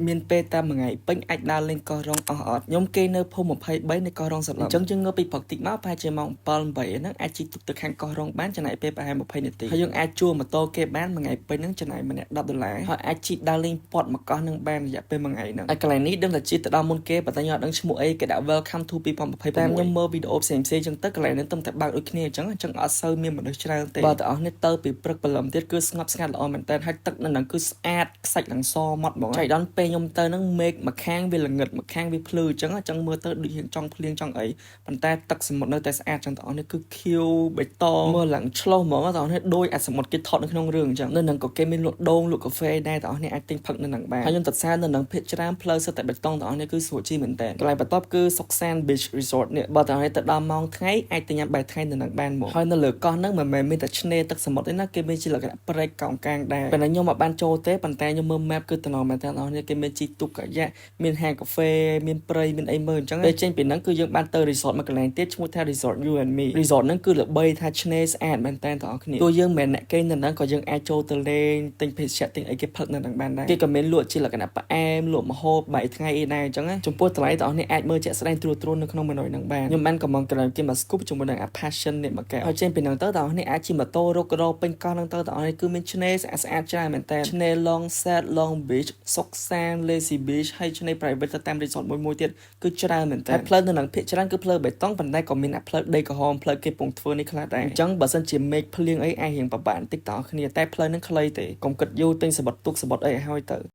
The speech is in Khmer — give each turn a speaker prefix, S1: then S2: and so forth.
S1: មានពេលតែមួយថ្ងៃពេញអាចដើរលេងកោះរ៉ុងអស់អត់ខ្ញុំគេនៅភូមិ23នៃកោះរ៉ុងសន្លឹមអញ្ចឹងយើងងើបពីព្រឹកតិចមកប្រហែលជាម៉ោង7 8ហ្នឹងអាចជិះទូកទៅខាងកោះរ៉ុងបានចំណាយពេលប្រហែល20នាទីហើយយើងអាចជួលម៉ូតូគេបានមួយថ្ងៃពេញហ្នឹងចំណាយម្នាក់$10ហើយអាចជិះដើរលេងពាត់មកកោះហ្នឹងបានរយៈពេលមួយថ្ងៃហ្នឹងហើយកន្លែងនេះដឹងតែជិះទៅដល់មុនគេប៉ុន្តែខ្ញុំអត់ដឹងឈ្មោះអីគេដាក់ Welcome to 2026តែខ្ញុំមើលវីដេអូផ្សេងៗអញ្ចឹងទៅកន្លែងហ្នឹងទំតែបើកដូចគ្នាអញ្ចឹងអត់សូវមានមនុស្សច្រើនទេបើតើអស់នេះទៅពីព្រឹកព្រលឹមទៀតគឺស្ងប់ស្ងាត់ល្អមែនតើហើយទឹកនៅហ្នឹងគឺស្អាតខ្សាច់ឡើងសមាត់ហ្មងចៃដន្យពេលខ្ញុំទៅហ្នឹងមេឃមកខាងវាល្ងិតមកខាងវាភ្លឺអញ្ចឹងមើលទៅដូចរៀងចង់ភ្លៀងចង់អីប៉ុន្តែទឹកសមុទ្រនៅតែស្អាតចឹងទាំងអស់នេះគឺខៀវបៃតងមើលឡើងឆ្លុះហ្មងទាំងអស់នេះដូចអាសមុទ្រគេថតនៅក្នុងរឿងអញ្ចឹងនៅហ្នឹងក៏គេមានលក់ដូងលក់កាហ្វេដែរទាំងអស់នេះអាចទិញផឹកនៅហ្នឹងបានហើយខ្ញុំទៅសារនៅហ្នឹងភាគច្រើនផ្លូវសិតតែបៃតងទាំងអស់នេះគឺស្រួលជិះមែនតើកន្លែងបន្ទាប់គឺសុកសាន Beach Resort នេះបើទាំងអស់នេះទៅដល់ម៉ោងថ្ងៃអាចទៅញ៉ាំបាយថ្ងៃនៅហ្នឹងបានមកហើយនៅលើកោះហ្នឹងមិនមែនមានតែឆ្នេរទឹកសមុទ្រទេណាគេមានជាលក្ខណៈព្រែកកោងកាងដែរប៉ុន្តែខ្ញុំមិនបានចូលទេប៉ុន្តែខ្ញុំមើល map គឺតំណមែនតើទាំងអស់នេះគេមានជីទូកកាយ៉ាមានហាងកាហ្វេមានព្រៃមានអីមើលអញ្ចឹងពេលចេញពីហ្នឹងគឺយើងបានទៅ resort មួយកន្លែងទៀតឈ្មោះថា resort You and Me resort ហ្នឹងគឺល្បីថាឆ្នេរស្អាតមែនតើទាំងអស់គ្នាទោះយើងមិនអ្នកគេនៅហ្នឹងក៏យើងអាចចូលទៅលេងទិញភេសជ្ជៈទិញអីគេផឹកនៅហ្នឹងបានដែរគេក៏មានលក់ជាលក្ខណៈផ្អែមលក់ម្ហូបបាយថ្ងៃអីដែរអញ្ចឹងចំពោះតម្លៃទាំងអស់នេះអាចមើលជាក់ស្ដែងត្រួសត្រាននៅក្នុង menu ហ្នឹងបានខ្ញុំបានកំងក្រោយគេមក scoop ជាមួយនឹង passion នេះមកកែហើយចេញពីហ្នឹងទៅទាំងអស់នេះអាចជិះម៉ូតូរករោពេញកោះហ្នឹងទៅទាំងអស់នេះគឺមានឆ្នេរស្អាតច្រើនមែនតើឆ្នេរ Long Sad Long Beach សុកសាន Lazy Beach ហើយឆ្នេរ private ទៅតាម resort មួយទៀតគឺច្រើនមែនតើផ្លូវនៅហ្នឹងភាគច្រើនគឺផ្លូវបៃតងប៉ុន្តែក៏មានផ្លូវដីក្រហមផ្លូវគេពងធ្វើនេះខ្លះដែរអញ្ចឹងបើសិនជាមេឃភ្លៀងអីអាចរៀងពិបាកបន្តិចតោះគ្នាតែផ្លូវហ្នឹងខ្លីទេកុំគិតយូរទិញសបុតទុកសបុតអីឲ្យហើយទៅ